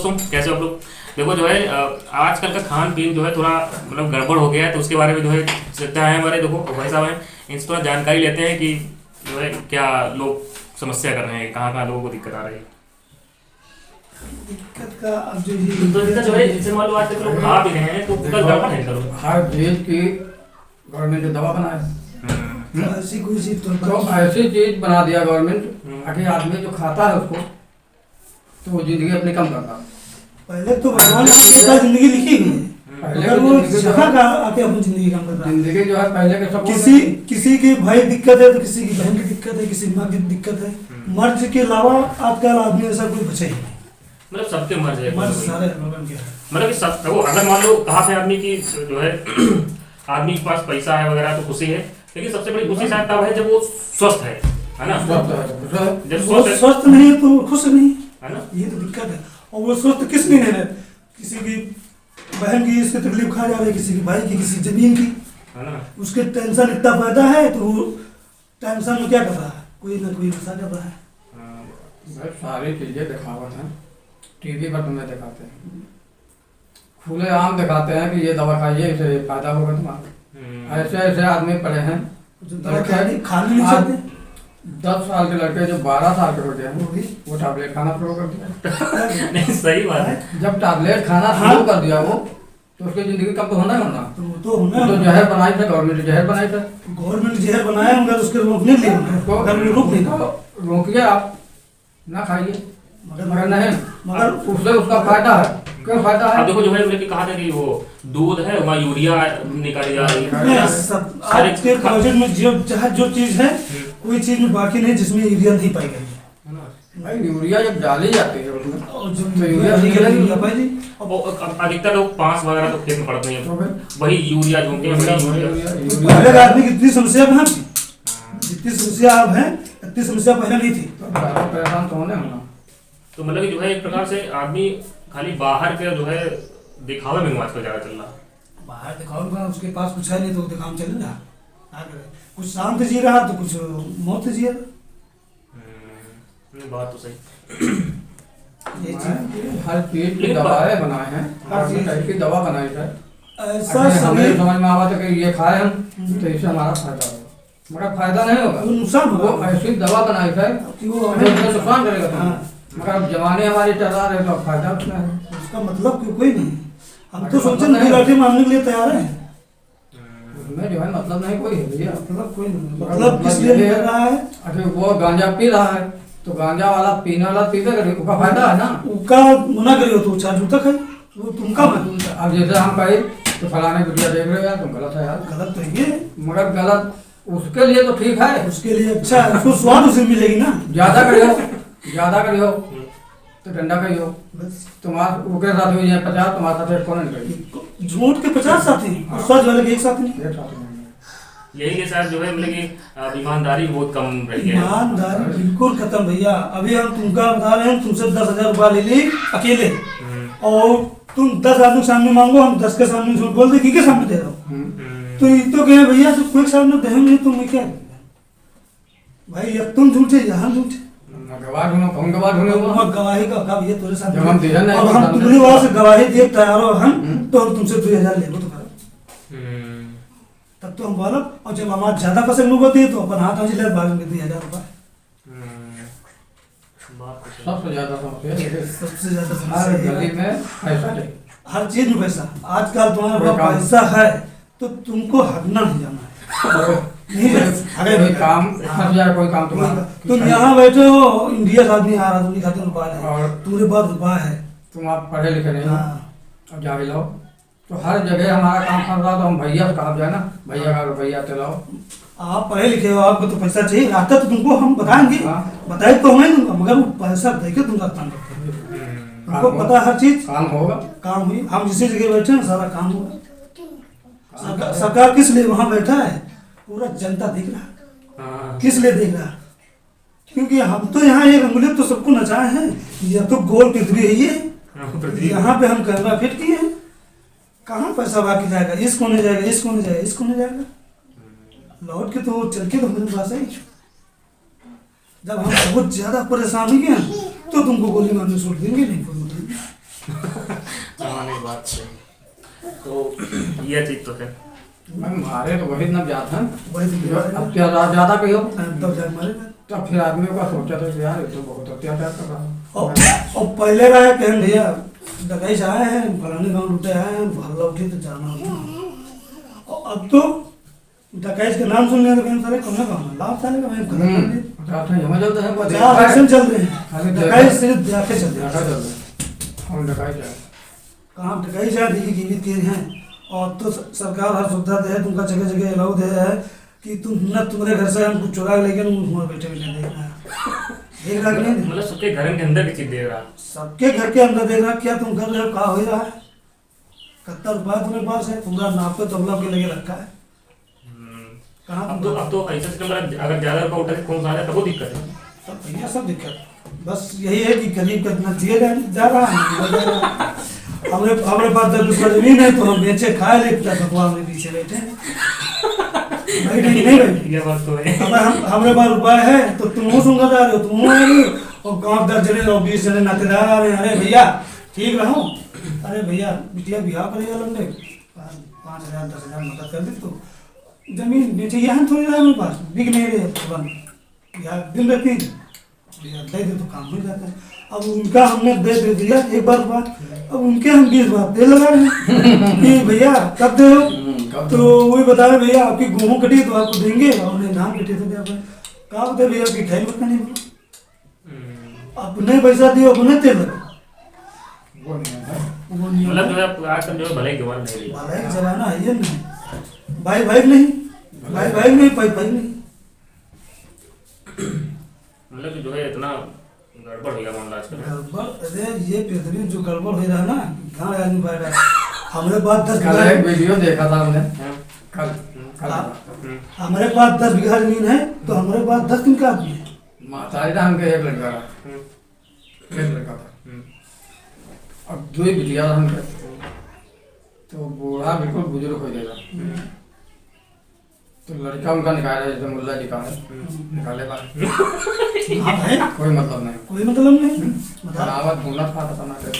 दोस्तों, कैसे हो आप लोग। देखो जो है आजकल का खान पीन जो है थोड़ा मतलब गड़बड़ हो गया है, तो उसके बारे में जो है सकता है हमारे देखो भाई साहब हैं, इनसे थोड़ा जानकारी लेते हैं कि जो है क्या लोग समस्या कर रहे हैं, कहाँ कहाँ लोगों को दिक्कत आ रही है। दिक्कत का अब जो ये तो इसका जो है जैसे मान लो आज तक लोग खा भी रहे हैं तो उसका गड़बड़ है करो। हर देश की गवर्नमेंट ने दवा बनाए, ऐसी कोई चीज तो ऐसी चीज बना दिया गवर्नमेंट आखिर आदमी जो खाता है उसको तो वो जिंदगी अपनी कम करता। पहले तो भगवान आपके पास जिंदगी लिखी हुई है, पहले अगर की वो जिंदगी जो जहाँ है का आके अपनी जिंदगी कम कर रहा है। जिंदगी जो है पहले के सब किसी की भाई दिक्कत है तो किसी की बहन की दिक्कत है, किसी माँ की दिक्कत है। मर्ज के अलावा आजकल आदमी ऐसा कोई बचे ही नहीं। मतलब सबके मर्ज है, मर्ज सारे भगवान के हैं। मतलब कि सब वो अगर मान लो कहा से आदमी की जो है आदमी के पास पैसा है वगैरह तो खुशी है, लेकिन सबसे बड़ी खुशी शायद तब है जब वो स्वस्थ है ना। जब वो स्वस्थ स्वस्थ नहीं है तो वो खुश नहीं है ना। ये तो दिक्कत है। और वो स्वस्थ किस लिए नहीं है, किसी की बहन की इसकी तकलीफ खा जा रही है, किसी की भाई की, किसी जमीन की, है ना। उसके टेंशन इतना पैदा है तो वो टेंशन में क्या कर रहा है, कोई ना कोई नशा कर रहा है। सारी चीजें दिखावट है, टीवी पर तुम्हें दिखाते हैं, खुले आम दिखाते हैं कि ये दवा खाइए इससे फायदा होगा तुम्हारा। ऐसे ऐसे आदमी पड़े हैं जो दवा खा नहीं सकते। 10 साल के लड़के जो 12 साल के होते हैं वो टैबलेट खाना शुरू कर दिया। नहीं सही बात है। जब टैबलेट खाना शुरू कर दिया वो तो उसकी जिंदगी कब तो होना ही होना। तो होना तो जहर बनाई था गवर्नमेंट, जहर बनाई था गवर्नमेंट जहर बनाया होगा उसके रोकने के लिए, अगर वो रोक नहीं था रोकिए आप ना खाइए, मगर नहीं मगर उससे उसका फायदा है। क्यों फायदा अब है? देखो जो है मैंने कहा था कि वो दूध है वहाँ यूरिया निकाली जा रही है। आज के प्रोजेक्ट में जो चीज है कोई चीज में बाकी नहीं जिसमें यूरिया नहीं पाई गई है। भाई यूरिया जब डाली जाती है उसमें और जो तो यूरिया नहीं यूरिया यूरिया पाई जी। अब अधिकतर लोग पांच वगैरह तो खेत में पड़ते हैं, तो फिर वही यूरिया झोंके में पहले आदमी की इतनी समस्या कहाँ थी, जितनी समस्या अब है इतनी समस्या पहले नहीं थी। परेशान तो होने होना। तो मतलब कि जो है एक प्रकार से आदमी खाली बाहर के जो है दिखावे में आजकल ज्यादा चल रहा है। बाहर दिखाऊंगा उसके पास कुछ है नहीं तो वो काम चलेगा। कुछ शांत जी रहा तो कुछ मौत जिया। बात तो सही। ये चीज हर चीज की दवाएं बनाए हैं, हर चीज की दवा बनाई है। ऐसा हमें शरीर समझ में आवा था कि ये खाए हम तो इससे हमारा फायदा होगा, मगर फायदा नहीं होगा, वो नुकसान वो होगा ऐसी दवा बनाई है कि वो जो हमें हमें नुकसान करेगा तुम्हें। हाँ। मगर अब जमाने हमारे चला रहे तो फायदा उसमें है। उसका मतलब कोई नहीं। हम तो सोचे नहीं लाठी मारने के लिए तैयार हैं। उसमें जो है मतलब नहीं कोई है भैया, मतलब कोई नहीं, मतलब किस लिए ले रहा है। अगर वो गांजा पी रहा है तो गांजा वाला पीने वाला पीते करे उसका फायदा है ना। उसका मना करियो तो चार जूता खाई, वो तुमका मन। अब जैसे हम कहे तो फलाने वीडियो देख रहे हो यार तुम गलत है यार, गलत तो ये है। मगर गलत उसके लिए तो ठीक है, उसके लिए अच्छा है, उसको स्वाद उसे मिलेगी ना। ज्यादा करियो तो डंडा करियो। बस तुम्हारा उसके साथ में 50 तुम्हारे साथ कौन नहीं करेगी। झूठ के 50 साथी और सच वाले के एक साथ नहीं। एक साथ में। यही के साथ जो है मतलब कि ईमानदारी बहुत कम रही है। ईमानदारी बिल्कुल खत्म भैया। अभी हम तुमका बता रहे हैं, तुमसे 10,000 रुपया ले ली अकेले और तुम 10 आदमी के सामने मांगो, हम 10 के सामने झूठ बोल दे कि के सामने दे रहा हूँ। तो ये तो कहे भैया तो कोई के सामने देंगे तुम्हें क्या भाई, या तुम झूठे या हम झूठे। गवाह ढूंढो, कौन गवाह ढूंढेगा? गवाही का कब ये तेरे साथ जब हम दिया नहीं अब हम तुम्हारी वहां से गवाही दिए तैयार हो हम तो हम तुमसे 2,000 ले तो करो। तब तो हम बोलो, और जब हमारा ज्यादा पसंद होती है तो अपन हाथ हाथ ले भागेंगे 2,000 रुपये। सबसे ज्यादा समस्या सबसे ज्यादा हर समस्या गली में पैसा चाहिए, हर चीज में पैसा। आजकल तुम्हारे कोई पास काम- पैसा है तो तुमको हटना नहीं जाना है। नहीं अरे कोई काम हर जगह कोई काम तुम्हारा तुम यहाँ बैठे हो, इंडिया से आदमी आ रहा है, तुम खाते रुपया है और तुम्हारे पास रुपया है। तुम आप पढ़े लिखे नहीं हो हाँ अब जाके लाओ, तो हर जगह हमारा काम कर रहा तो हम भैया से कहा जाए ना, भैया का रुपया चलाओ। आप पढ़े लिखे हो, आपको तो पैसा चाहिए, आता तो तुमको हम बताएंगे, हाँ। बताए तो हमें दूंगा, मगर वो पैसा देके तुमका काम करते हैं। तुमको पता है हर चीज काम होगा, काम हुई। हम जिस जगह बैठे हैं सारा काम होगा। सरकार किस लिए वहां बैठा है, पूरा जनता देख रहा है। किस लिए देख रहा है, क्योंकि हम तो यहाँ एक अंगुली तो सबको नचाए हैं। यह तो गोल पृथ्वी है ये, यहाँ पे हम कैमरा फिट किए हैं। कहाँ पैसा बाकी जाएगा, इस कोने जाएगा, इस कोने जाएगा, इस कोने जाएगा, लौट के तो चल के तो मेरे पास है। जब हम बहुत ज्यादा परेशान हो गए तो तुमको गोली मारने छोड़ देंगे नहीं, नहीं, बात सही। तो ये चीज तो है। मारे तो वही न जात हैं, वही तो अब क्या ज्यादा कहो तब जाके मारेगा। तब फिर आदमी का सोचा था कि यार ये तो बहुत अत्याचार कर रहा है। और पहले रहा कि हम भैया डकैत आए हैं, फलाने गाँव लुटे आए हैं, भल्ला उठी तो जाना होता। और अब तो डकैत के नाम सुनने तो कहीं सारे कौन गाँव लाभ साले का मैं खत्म कर दिया। जात हैं हमें चलते हैं चार एक्शन चल रहे हैं, खाली डकैत सिर्फ जाके चल रहे देखा हैं। चल रहा है, हम डकाई जाए कहाँ डकैत जा देखिए जीवित किए हैं। और तो सरकार हर सुविधा दे है, तुमका जगह जगह अलाउ दे है कि तुम न तुम्हारे घर से हम कुछ चुरा के लेके वहाँ बैठे बैठे देख रहा है। देख रहा कि नहीं? मतलब सबके घर के अंदर की चीज दे रहा। सबके घर के अंदर देख रहा क्या तुम कर रहे हो, कहा हो रहा है। 71 रुपया तुम्हारे पास है, पूरा नाप पे तबला के लगे रखा है। कहाँ अब तो ऐसा सिस्टम अगर ज्यादा रुपया उठा के कौन सा आ जाए तो वो दिक्कत है। तब भैया सब दिक्कत बस यही है कि गरीब का इतना जिए जा रहा है। हमारे पास 10 रुपया जमीन है तो हम बेचे खाए ले सतवा हमारे पीछे बैठे भाई नहीं भाई। ये बात तो है। अगर हमारे पास रुपया है तो तुम वो सुनकर जा रहे हो, तुम वो आ रहे हो और गाँव 10 जने और 20 जने नातेदार आ रहे हैं। अरे भैया ठीक रहो, अरे भैया बिटिया ब्याह करेगा लंबे 5,000 10,000 मदद कर दे तो जमीन बेचे। यहाँ थोड़ी रहा मेरे पास बिक नहीं रहे तुरंत यार दिन रहती भैया दे दे तो काम हो जाता है। अब उनका हमने दे दिया एक बार बात, अब उनके हम 20 बार दे लगा रहे हैं कि भैया कब दे हो। तो वही बता रहे भैया आपकी गेहूँ कटी तो आपको देंगे, और उन्हें धान कटे तो दे कहा बता भैया आपकी खाई मत नहीं अपने पैसा दियो अपने तेल लगो। वो नहीं है वो नहीं मतलब जो है आजकल जो है भले जवान नहीं रही। भला एक जमाना है ये नहीं, भाई भाई नहीं, भाई भाई नहीं, भाई भाई नहीं। मतलब जो है इतना गड़बड़ हो गया मामला आजकल। गड़बड़ अरे ये पृथ्वी जो गड़बड़ हो रहा है ना, गाँव आदमी पाए रहा है। हमारे पास 10 कल बीघा एक वीडियो देखा था हमने कल कल हमारे पास 10 बीघा जमीन है तो हमारे पास 10 दिन का आदमी है। मातारी राम के एक लड़का था, एक लड़का था अब 2 बिटिया हम के तो बूढ़ा बिल्कुल बुजुर्ग हो जाएगा तो लड़का उनका निकाला जैसे मुल्ला जी का है निकाले बाहर। हाँ भाई कोई मतलब नहीं, कोई मतलब नहीं बता बराबर ढूंढना था पता ना करे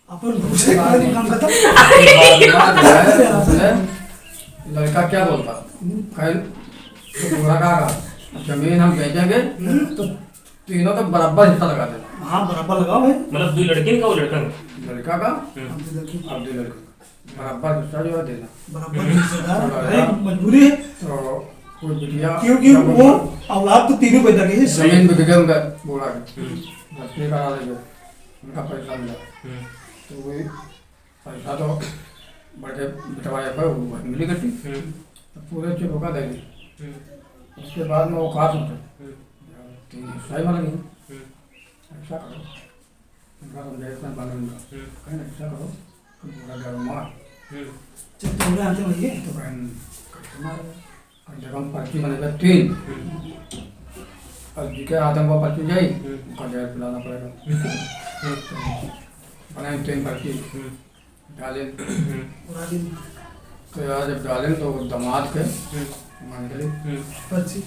अपन दूसरे काम करता लड़का क्या बोलता कहीं तो बूढ़ा कहा जमीन हम बेचेंगे तो तीनों का बराबर हिस्सा लगा देना। हाँ बराबर लगाओ भाई। मतलब 2 लड़के का वो लड़का का लड़का का अब तो देखिए अब 2 लड़के बराबर हिस्सा जो है देना। बराबर हिस्सेदार भाई मजबूरी है तो कोई बिटिया क्योंकि वो औलाद तो तीनों पैदा की है। जमीन पे बिके उनका बूढ़ा के बच्चे करा लेंगे उनका पैसा मिला तो वही पैसा तो बड़े बिटवाए पर वो मिली गट्टी तो पूरे चुका दे दी। उसके बाद में वो खास होते 3 हिस्सा ही मार गई। ऐसा करो उनका समझाइए बने कहीं ऐसा करो पूरा घर मार जब तो आते भैया तो बहन कस्टमर जब हम पर्ची बनेगा 3 और जिके आदम वो पर्ची जाई उनका जहर पिलाना पड़ेगा बने 3 पर्ची डाले पूरा दिन तो यार जब डालें तो दामाद के मान के लिए पर्ची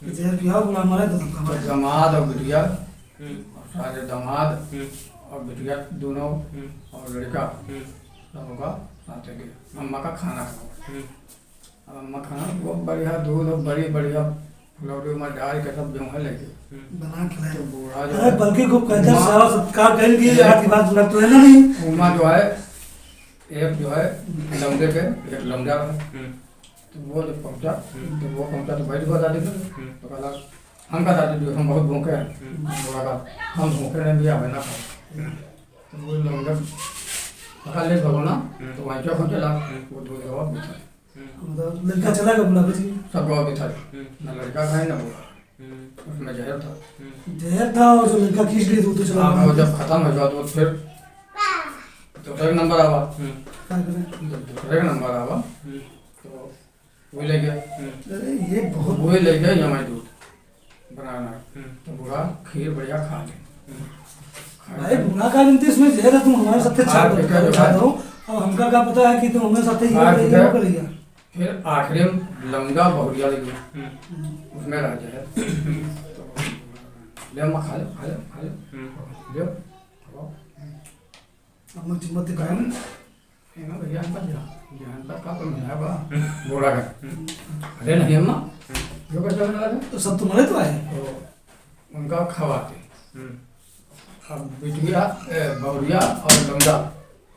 जहर पिया बुला मारा तो तुम तो दामाद और बिटिया और सारे दामाद और बिटिया दोनों और लड़का सब होगा साथ के अम्मा का खाना खाओ। अब अम्मा खाना वो बढ़िया दूध और बड़ी बढ़िया फुलौरी में डाल के सब गेहूँ लेके बना खिलाए। तो बूढ़ा जो अरे है बल्कि को कहते सेवा सत्कार कर दिए आपकी बात सुना तो है ना नहीं। उमा जो है एक जो है लमडे के एक लमडा है तो वो जब पहुँचा तो वो पहुँचा तो बैठ गया दादी तो कहला हम का दादी जो हम बहुत भूखे हैं बूढ़ा का हम भूखे नहीं भी आवे ना खाओ तो वो लमडा पकड़ ले भगोना तो वहीं क्या पहुँचे ला वो दूध गवा बिठा मतलब लड़का चला गया बुला बची सब गवा बिठा ना लड़का खाए ना बूढ़ा उसमें जहर था जहर था और जो लड़का खींच ली तो चला हाँ वो जब खत्म हो गया तो फिर दूसरे नंबर आवा क्या करें। जब दूसरे नंबर आवा तो वही ले गया अरे ये बहुत वही ले गया जमाई दूध बनाना तो बूढ़ा खीर बढ़िया खा ले भाई बुरा का जनते इसमें जहर है तुम हमारे साथ छाड़ दो अब हमका क्या पता है कि तुम हमारे साथ ही करिए। फिर आखिरी में लंगा बहुरिया ले गया उसमें रह जाए तो ले अम्मा खा ले खा ले खा ले ले खाओ। अब मैं चिम्मत दिखाया ना ना भैया ज्ञान तक का तो मिला बा बोला कर अरे नहीं अम्मा जो कर चलने लगा तो सब तुम्हारे तो आए तो उनका खवाते अब बिटिया बौरिया और लंगा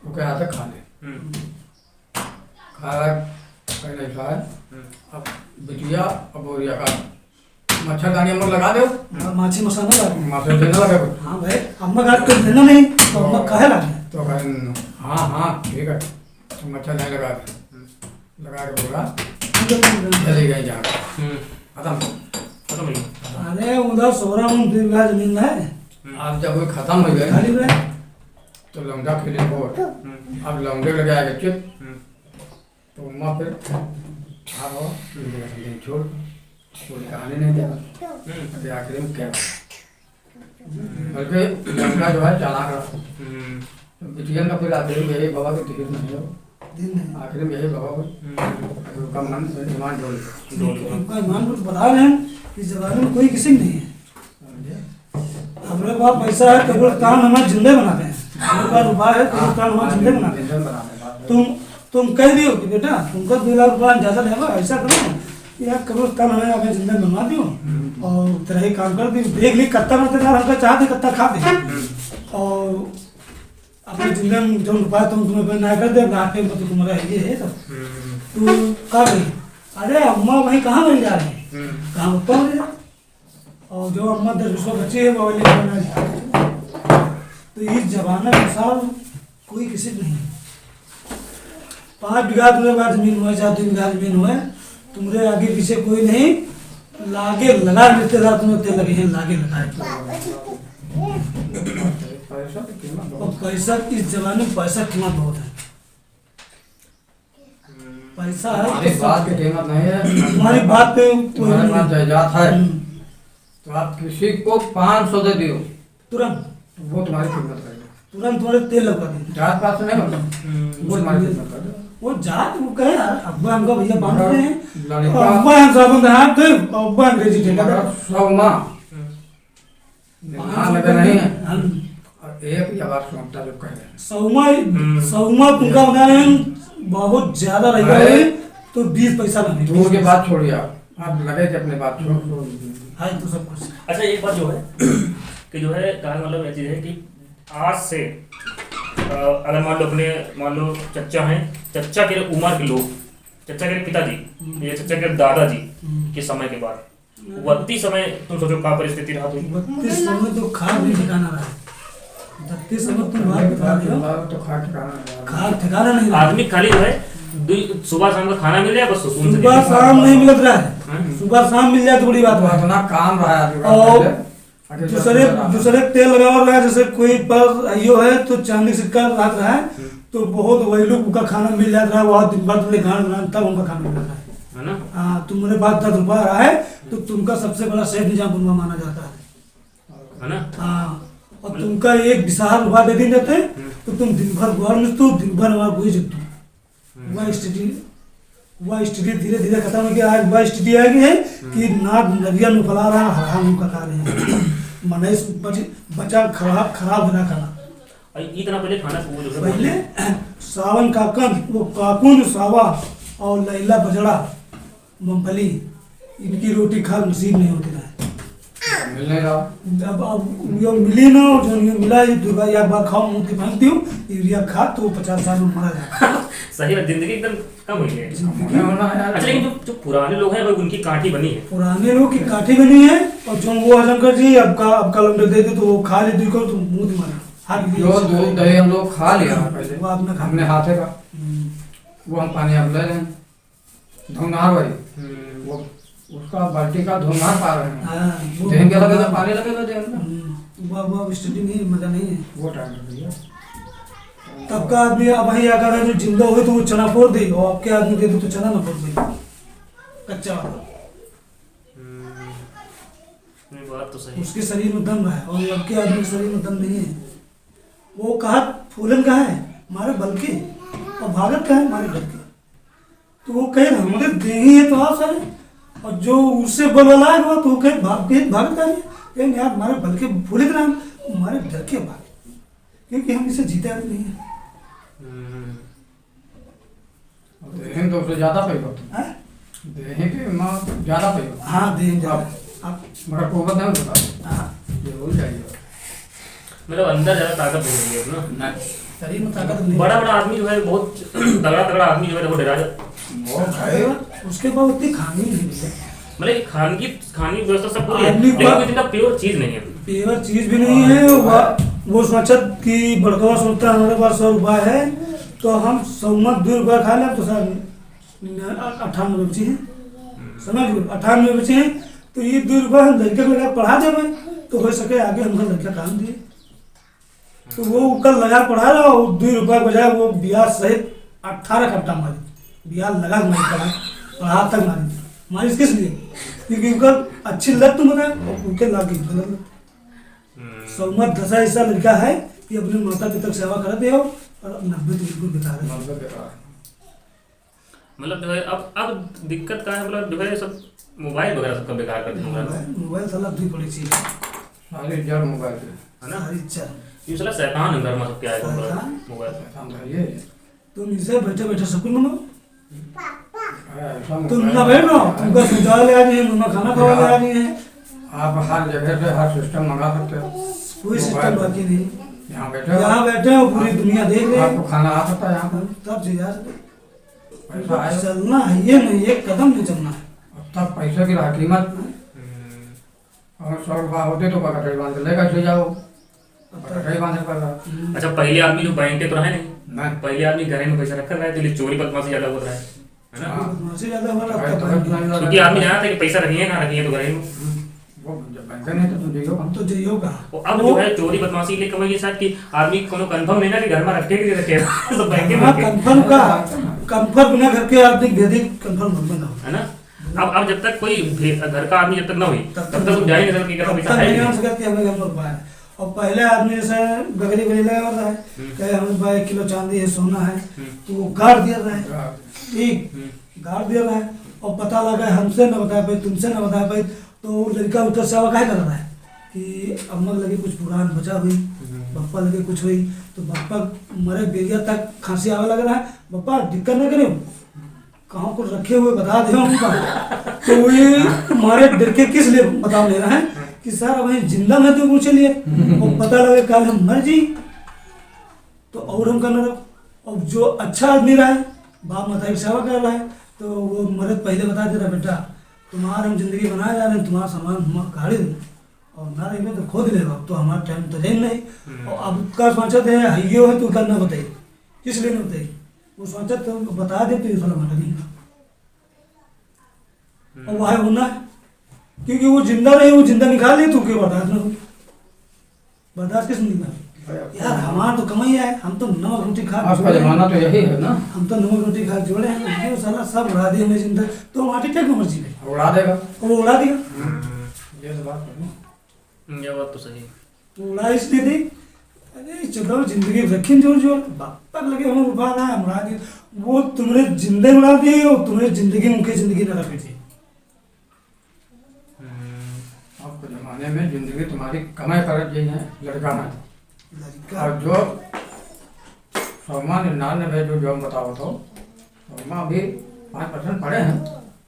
वो क्या हाथ खा ले खाया कहीं नहीं खाया अब बिटिया और बौरिया का मच्छरदानी हम लोग लगा दो माछी मसाला लगा माथे देने लगा कुछ हाँ भाई अम्मा का तो देना नहीं तो अम्मा काहे लगे तो कहें हाँ ठीक है तो मच्छरदानी लगा के बोला चली गई जाकर खत्म खत्म नहीं अरे उधर 16 में 2 बीघा जमीन है अब जब वो खत्म हो गए खाली रहे तो लौंडा खेले बोल अब लौंडे लगे आगे चिप तो अम्मा फिर आओ छोड़ कहानी नहीं देगा अभी आखिर में क्या बल्कि लौंडा जो है चालाक रहा बिटिया का फिर आखिर में यही बाबा के टिकट नहीं हो आखिर में यही बाबा का मन ईमान उनका ईमान को बता रहे हैं कि जमाने में कोई किसी नहीं है हमारे पास पैसा है कब्रिस्तान हमारे जिंदे बनाते हैं हमारे पास रुपया है कब्रिस्तान हमारे जिंदे बनाते हैं तुम कह दियो कि बेटा तुमको 2 लाख रुपया ज़्यादा लेगा ऐसा करो यार कब्रिस्तान हमें अपने जिंदे बनवा दियो और तेरा ही काम कर दियो देख ली कत्ता मरते ना हमका चाहते कत्ता खा दे और अपने जिंदे में जो रुपया तुम्हें ना कर दे लाख पे तो तुम्हारा ये है तो तू का गई अरे अम्मा वहीं कहाँ बन जा रही है कहाँ ऊपर हो गया और जो अम्मा 10 बच्चे है वो बना तो इस जमाना के साथ कोई किसी को नहीं 5 बीघा तुम्हारे पास जमीन हुआ 4 बीघा जमीन हुआ तुम्हारे आगे पीछे कोई नहीं लागे लगा रिश्तेदार तुम्हें तेल लगे हैं लागे लगाए और पैसा इस जमाने में पैसा कीमत बहुत है पैसा है हमारी बात की कीमत नहीं है तुम्हारी बात पे तुम्हारे पास जायदाद है तो आप किसी को 500 दे दियो तुरंत वो तुम्हारी खिदमत करेगा तुरंत तुम्हारे तेल लगवा देंगे जात पात से नहीं होता वो तुम्हारी खिदमत करेगा वो जात वो कहे यार अब्बा हमका भैया बांधते हैं लड़का अब्बा हम सब हाथ थे अब्बा अंग्रेजी ठेका सौ माँ लगे नहीं है हम और एक जवाब सुनता जो कह रहे हैं सौमा तुमका बना रहे हैं बहुत ज्यादा रहेगा अरे, तो 20 पैसा लगे दूर के बात छोड़िए आप लगे थे अपने बात छोड़ हाँ तो सब कुछ अच्छा एक बात जो है कि जो है कहने मतलब ये चीज़ है कि आज से अगर मान लो चच्चा हैं चच्चा के उम्र के लोग चच्चा के पिताजी या चच्चा के दादाजी के समय के बाद वक्ती समय तुम सोचो क्या परिस्थिति रहा हुई 32 समय तो खाद भी ठिकाना रहा 32 समय तुम बात बता रहे हो तो खा ठिकाना खाद ठिकाना नहीं रहा आदमी खाली जो है सुबह शाम का खाना मिल जाए बस सुकून से सुबह शाम नहीं मिलत रहा है सुबह शाम मिल जाए तो बड़ी बात है इतना काम रहा है और दूसरे तेल लगा रहा है जैसे कोई पर आइयो है तो चांदी सिक्का रख रहा है तो बहुत वही लोग उनका खाना मिल जाता है बहुत दिन बाद तुमने खाना बनाना तब उनका खाना मिल रहा है ना हाँ तुम्हारे पास 10 रुपया रहा है तो तुमका सबसे बड़ा सेठ निजाम बनवा माना जाता है ना हाँ और तुमका एक 20 रुपया दे दी जाते तो तुम दिन भर घर में तो दिन भर वहाँ कोई जगतू वह स्थिति धीरे धीरे खत्म हो गया आज वह स्थिति आ गई है कि नाक नदिया में फैला रहा है हरा मुँह कटा रहे हैं मनेश बचा खराब होना खाना इतना पहले खाना पहले सावन काकन वो काकुन सावा और लैला बजड़ा मूंगफली इनकी रोटी खा नसीब नहीं होती है मिलने रहा अब यो मिली ना जो ये मिला ये दुर्गा एक बार खाओ मुंह की भांगती हूँ यूरिया खा तो 50 साल में मरा जाएगा सही है जिंदगी एकदम कम हुई है होना है अच्छा लेकिन जो पुराने लोग हैं वो उनकी काठी बनी है पुराने लोग की काठी बनी है और जो वो हजमकर जी अब का लंबे दे दे तो वो खा ले को तो मुंह मारा जो दूध दही हम लोग खा लिया पहले वो आपने खा अपने हाथे का वो हम पानी अब ले लें धुनार वही वो उसका बाल्टी का धुनार पा रहे हैं देह के लगेगा पानी लगेगा देह में वो स्टडी नहीं मजा नहीं है वो टाइम भैया तब का आदमी अब वही अगर जो जिंदा हुए तो वो चना फोड़ दे और आपके आदमी दे दो तो चना ना फोड़ दे कच्चा वाला बात तो सही उसके शरीर में दम है और आपके आदमी के शरीर में दम नहीं है वो कहा फूलन का है मारे बल के और भागत का है मारे डर के तो वो कहे हमारे देही है तो आप सारे और जो उससे बल वाला है वो तो वो कहे भागत का है यार हमारे बल के फूले का नाम हमारे डर के भागे क्योंकि हम इसे जीते भी नहीं है। देहें तो उससे ज़्यादा पैदा होता हैं? है। देहें के माँ ज़्यादा पैदा होता हाँ दें जा है। आप मगर कोबत नहीं होता, हाँ ये भूल जाइए। मतलब अंदर ज्यादा ताकत नहीं है ना। नहीं, शरीर में ताकत नहीं बड़ा बड़ा आदमी जो है बहुत तगड़ा तगड़ा आदमी जो है वो डरा जाता वो भाई उसके बाद उतनी खानी नहीं मिले। मतलब ये खाने की व्यवस्था सब पूरी है आदमी लेकिन का- कोई इतना प्योर चीज नहीं है। पेवर चीज भी नहीं है। वो सोचा कि बड़कवा सोचता है हमारे पास 100 रुपया है तो हम 2 रुपया खा लें, तो सर 98 बचे हैं, समझ लो 98 बचे हैं, तो ये 2 रुपया हम लड़के को लगा पढ़ा देवे तो हो सके आगे हमका लड़का काम दिए। तो वो कल लगा पढ़ा रहा और 2 रुपया बजाय वो ब्याज सहित 18 कट्टा मारी, ब्याज लगा के मारी, पढ़ा तक मारी किस लिए? क्योंकि उनका अच्छी लत तुम बताए और उनके लागे गलत। सौमत दशा ऐसा लड़का है कि अपने माता पिता की सेवा करते हो और 90 तो बिल्कुल बेकार है। मतलब बेकार। मतलब जो है अब दिक्कत का है मतलब जो है सब मोबाइल वगैरह सबका बेकार कर दिया मोबाइल साला दी पड़ी चीज है सारी जड़ मोबाइल से। है ना। सारी इच्छा। ये साला शैतान है घर में सब क्या है शैतान? मोबाइल काम करिए। तुम इसे बैठे बैठे सब कुछ मनो, ऐसा तुम मोबाइल- ना बैठो तुमको सुझाव ले आ रही है, मम्मा खाना खवा ले आ रही है, आप हर जगह से हर सिस्टम मंगा सकते हो। कोई सिस्टम बाकी नहीं। यहाँ बैठे हो, यहाँ बैठे हो पूरी दुनिया देख रही है, आपको खाना आ सकता है यहाँ पर। तब से यार पैसा आए चलना है, ये नहीं एक कदम नहीं चलना है। तब पैसे की रहा कीमत। और 100 रुपया होते तो पकड़ बांध के लेकर चले जाओ, पकड़ बांध पड़ेगा। अच्छा पहले आदमी जो बैंक के तो रहे नहीं, नहीं, पहले आदमी घर में पैसा रखा रहा है तो इसलिए चोरी बदमाशी ज्यादा होता है ना। बदमाशी ज्यादा हो रहा तो है, तब है। क्योंकि आदमी जानता है कि पैसा रखिए ना रखिए तो घर में। वो जब बैंक नहीं तो तुम जाइयो हम तो जइयो का और अब जो है चोरी बदमाशी के लिए साथ कि आदमी को कंफर्म नहीं ना कि घर में रखे कि नहीं रखे तो बैंक में रखे, कंफर्म बिना करके आदमी भेदी कंफर्म नहीं ना है ना। अब जब तक कोई घर का आदमी जब तक ना हुई तब तक तुम जा ही नहीं सकते कि घर में पैसा है ही नहीं। सकते हमें घर पर पाए। और पहले आदमी जैसे गगरी बगरी लगा होता है कहे हमें भाई 1 किलो चांदी है सोना है तो वो गाड़ दिया रहा है, ठीक गाड़ दिया रहा है। और पता लगा हमसे न बताया भाई तुमसे न बताया भाई तो लड़का उतर सेवा क्या कर रहा है कि अम्मा लगे कुछ पुरान बचा हुई, पप्पा लगे कुछ हुई तो पप्पा मरे बेरिया तक खांसी आवे लग रहा है, पप्पा दिक्कत न करे कहाँ को रखे हुए बता दे उनका। तो वो ये हमारे डर के किस लिए बता ले रहा है कि सर वही जिंदा में तो पूछे लिए और पता लगे कल हम मर जी तो और हम करना रहो। और जो अच्छा आदमी रहा है बाप माता की सेवा कर रहा है तो वो मरद पहले बता दे रहा बेटा तुम्हारा हम जिंदगी बनाए जा रहे हैं, तुम्हारा सामान हम गाड़ी दो और ना रहेंगे तो खोद ले तो हमारा टाइम तो रहें नहीं। और अब का सोचते है हइयो है तो करना बताइए किस लिए नहीं बताइए, वो सोचा तो बता दे तो ये साला मर नहीं और वह होना है क्योंकि वो जिंदा रहे वो जिंदा निकाल ले तो क्यों बर्दाश्त न हो, बर्दाश्त किस निकाल यार हमारा तो कमाई है, हम तो नमक रोटी खा आज का जमाना तो यही है ना, हम तो नमक रोटी खा जोड़े हैं वो साला सब उड़ा दिए हमें जिंदा तो हमारी टेक नंबर जी में उड़ा देगा। वो उड़ा दिया, ये तो बात है ना। ये बात तो सही है। वो उड़ा इसलिए दी अरे चलो जिंदगी रखी जोड़ जोड़ बाप लगे हमें उड़ा रहा है उड़ा दिया वो तुम्हारे जिंदे उड़ा दिए और तुम्हारी जिंदगी उनकी जिंदगी न रखी थी। आपके जमाने में जिंदगी तुम्हारी कमाई कर रही है लड़का में, लड़का और जो 99 जो जॉब बताओ तो अभी 5% पड़े हैं,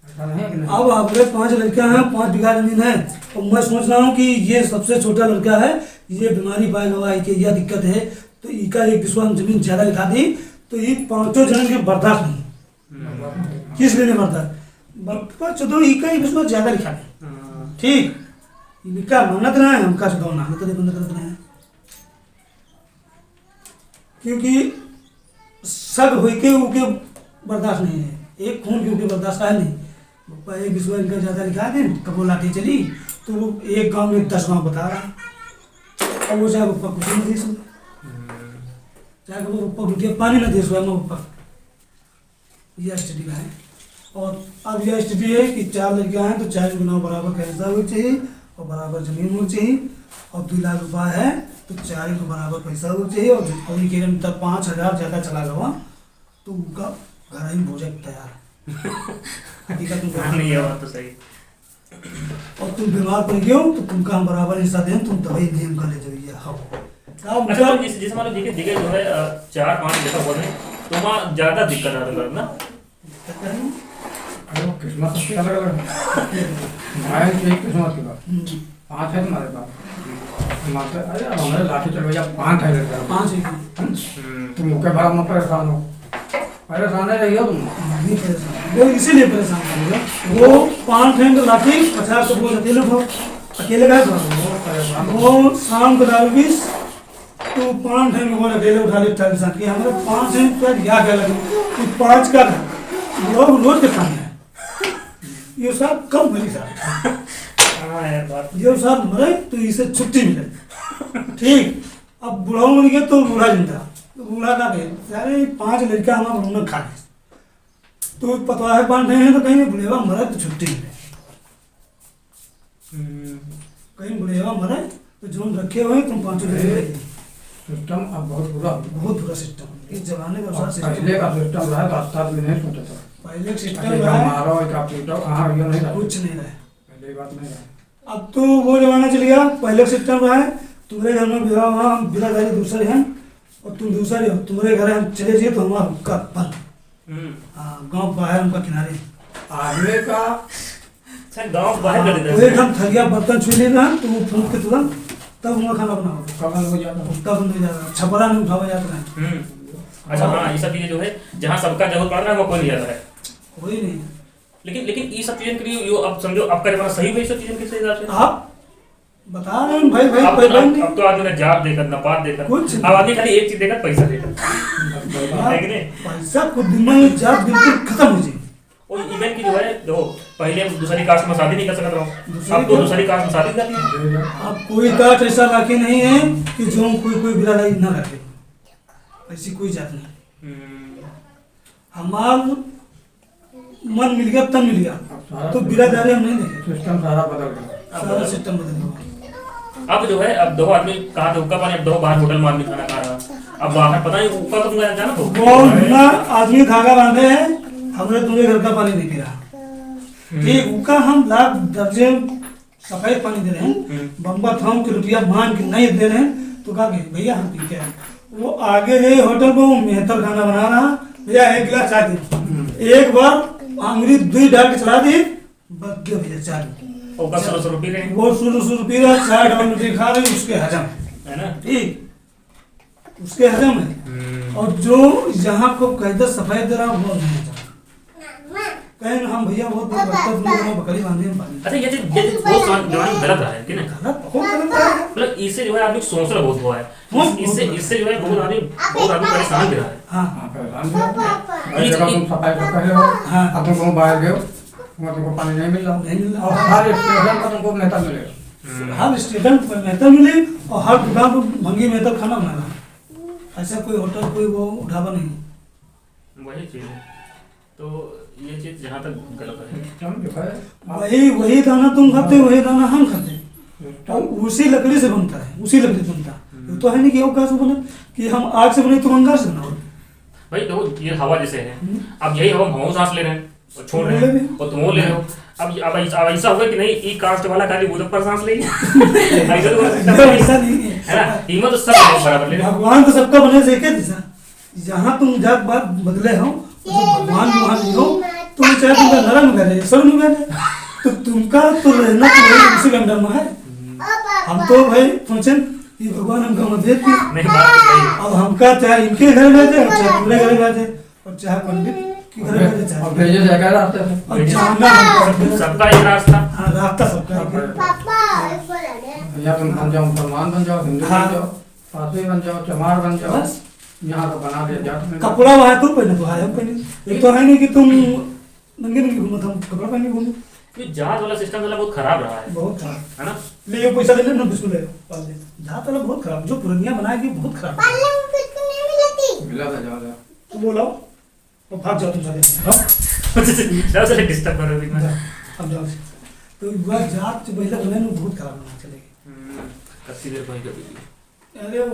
ऐसा नहीं है कि नहीं। अब आपके 5 लड़का हैं 5 बीघा जमीन है और मैं सोच रहा हूँ कि ये सबसे छोटा लड़का है ये बीमारी पाएगा हुआ कि यह दिक्कत है तो इसका एक विश्वास जमीन ज्यादा लिखा दी तो ये 5 जन के बर्दाश्त नहीं किस लिए नहीं बर्दाश्त चौदह इसका एक विश्वास ज्यादा लिखा है ठीक इनका मेहनत रहा है हमका चौदह मेहनत नहीं बंद करते हैं क्योंकि सग हो के उनके बर्दाश्त नहीं है एक खून के उनके बर्दाश्त है नहीं पप्पा एक विश्वास इनका ज्यादा लिखा दे कबो लाठी चली तो वो एक गांव में 10 गांव बता रहा और वो चाहे पप्पा कुछ नहीं दे सकते चाहे वो पप्पा कुछ पानी न दे सो पप्पा यह स्थिति है। और अब यह स्थिति है कि 4 लड़कियां हैं तो 4 गुना बराबर पैसा होना चाहिए और बराबर जमीन होनी चाहिए और 2 लाख रुपया है तो 4 को बराबर पैसा होना चाहिए और कोई के तब 5,000 ज़्यादा चला गया तो उनका घर ही भोजन तैयार है हकीकत में नहीं ये बात तो सही। और तुम बीमार पड़ गए हो तो तुमका हम बराबर हिस्सा दें तुम दवाई नियम का ले जाइए हाँ अच्छा तो जैसे मान लो देखिए देखिए जो है 4-5 जगह बोल रहे हैं तो वहाँ ज्यादा दिक्कत आ रहा है ना। अरे वो किस्मत सबकी अलग अलग है। हमारे की किस्मत की बात 5 है तुम्हारे पास हमारे अरे हमारे लाठी चल भैया 5 है लड़का 5 है। तुम मुख्य भाग में परेशान हो परेशान है रही हो तुम नहीं परेशान, वो इसीलिए परेशान करेगा। वो 5 है लाठी 50 को बोल अकेले उठाओ, अकेले गए वो शाम को 20 तो 5 है बोल अकेले उठा ले 40 की हमारे 5 है पर क्या क्या लगे तो 5 का लोग रोज के खाने हैं ये सब कम मिली साहब। हाँ यार बात ये साहब मरे तो इसे छुट्टी मिले ठीक। अब बूढ़ा मर गया तो बूढ़ा जिंदा तो बूढ़ा का सारे 5 लड़का हमारा उन्होंने खा गए तो पता है 5 नहीं है तो कहीं बुढ़ेवा मरे तो छुट्टी मिले, कहीं बुढ़ेवा मरे तो जो रखे हुए तुम 5 लड़के। सिस्टम अब बहुत बुरा सिस्टम इस जमाने का सारा पहले का सिस्टम रहा रास्ता भी नहीं सोचा था पहले सिस्टम अरे रहा मारो का पीटो हाँ ये नहीं रहा कुछ नहीं रहा। पहले बात नहीं रहा अब तो वो जमाना चल गया, पहले सिस्टम रहा है तुम्हारे घर में विवाह हुआ हम बिरादारी दूसरे हैं और तुम दूसरे हो, तुम्हारे घर हम चले जाइए तो हमारा हुक्का बंद। हाँ गाँव बाहर उनका किनारे आदमी का गाँव बाहर कर देते एक हम थलिया बर्तन छू ले रहे तो वो फूंक के तुरंत तब उनका खाना बनाओ कमल हो जाता हुक्का बंद हो जाता, छपरा नहीं उठावा जाता है। अच्छा हाँ ये सब चीजें जो है जहाँ सबका जरूरत पड़ रहा है वो कोई नहीं आता है कोई नहीं लेकिन ये सब चीजों के लिए यो अब समझो आपका जमाना सही है सब चीजों के हिसाब से आप बता रहे हैं भाई अब पहले तो आदमी का जाप देकर नपात देकर कुछ अब आदमी खाली एक चीज देकर पैसा देकर है कि नहीं। पैसा कुछ दिन में जात बिल्कुल खत्म हो जाए। और इवन की जो है देखो पहले दूसरी कास्ट में शादी नहीं कर सकता रहो अब तो दूसरी कास्ट में शादी करती है। अब कोई कास्ट ऐसा बाकी नहीं है कि जो कोई बिरादरी न रखे, ऐसी कोई जात नहीं। हमार मन मिल गया तन मिल गया तो बिरादरी हम नहीं देखे, सिस्टम सारा बदल गया सारा सिस्टम बदल गया। अब जो है अब दो आदमी कहा था हुक्का पानी अब दो बाहर होटल में आदमी खाना खा रहा अब बाहर पता नहीं हुक्का तो तुमको जाना तो वो ना आदमी धागा बांधे हैं हमने तुम्हें घर का पानी नहीं पी रहा ठीक हुक्का हम लाख दर्जे सफेद पानी दे रहे हैं बम्बा थाम के रुपया मान के नहीं दे रहे हैं तो कहा भैया हम पी के वो आगे गए होटल पर वो मेहतर खाना बना रहा भैया 1 गिलास चाय दी, एक बार अंगुली 2 डाल के चला दी बस दे भैया चाय होगा 100 रुपये रहे वो शुरू पी रहा चाय डबल रोटी खा रहे उसके हजम है ना ठीक उसके हजम है और जो यहाँ को कायदा सफाई दे रहा वो नहीं हजम कहें हम भैया बहुत बकरी बांधे पानी। अच्छा ये चीज बहुत जमाने गलत रहा है कि नहीं गलत बहुत गलत है मतलब इससे जो है आदमी सोच रहा बहुत हुआ है इससे जो है बहुत आदमी परेशान भी रहा है। हाँ तुम सफाई कर पहले हो अब तुम बाहर गए तुमको पानी नहीं मिल रहा और हर स्टेशन पर तुमको नेता मिलेगा हर स्टेशन पर मेहतर मिले और हर दुकान पर भंगी मेहतर खाना बना रहा ऐसा कोई होटल कोई वो ढाबा नहीं वही चीज है तो ये चीज जहाँ तक गलत है वही दाना तुम खाते वही दाना हम खाते और उसी लकड़ी से बनता है उसी लकड़ी से बनता है तो है नहीं कि अवकाश बने कि हम आग से बने तुम अंगार से बनाओ भाई देखो ये हवा जैसे है अब यही हवा हम सांस ले रहे हैं और छोड़ रहे हैं और तुम वो ले रहे हो अब ऐसा होगा कि नहीं ई कास्ट वाला खाली उधर पर सांस लेंगे ऐसा तो ऐसा नहीं है है ना कीमत तो सब बराबर ले भगवान तो सबका बने से एक ही दिशा जहाँ तुम जात बात बदले हो भगवान भी वहाँ नहीं हो तुम चाहे तुमका नरम करे सब नहीं करे तो तुमका तो रहना तो वही उसी के अंदर में है। हम तो भाई सोचे कि भगवान हमका मदद की नहीं बात तो सही है। अब हमका चाहे इनके घर बैठे और चाहे अपने घर बैठे और चाहे पंडित के घर बैठे चाहे और भेजे जाएगा रास्ते में और जाना हमका सबका एक रास्ता हाँ रास्ता सबका एक है। या तुम बन जाओ मुसलमान बन जाओ हिंदू बन जाओ पारसी बन जाओ चमार बन जाओ बस यहाँ तो बना दिया जाट में कपड़ा वहाँ तुम पहने तो है हम पहने एक तो है नहीं कि तुम नंगे नंगे घूमो हम कपड़ा पहने घूमो ये जात वाला सिस्टम वाला बहुत खराब रहा है बहुत खराब है ना ले ये पैसा ले लेना बिस्कुट ले पाल दे जात वाला बहुत खराब जो पुरनिया बनाएगी बहुत खराब मिला था ज्यादा तो बोलाओ तो भाग जाओ तुम सारे चलो डिस्टर्ब करो भी अब जाओ तो वह जात जो पहले बने बहुत खराब बना चलेगी कच्ची देर कोई कभी अरे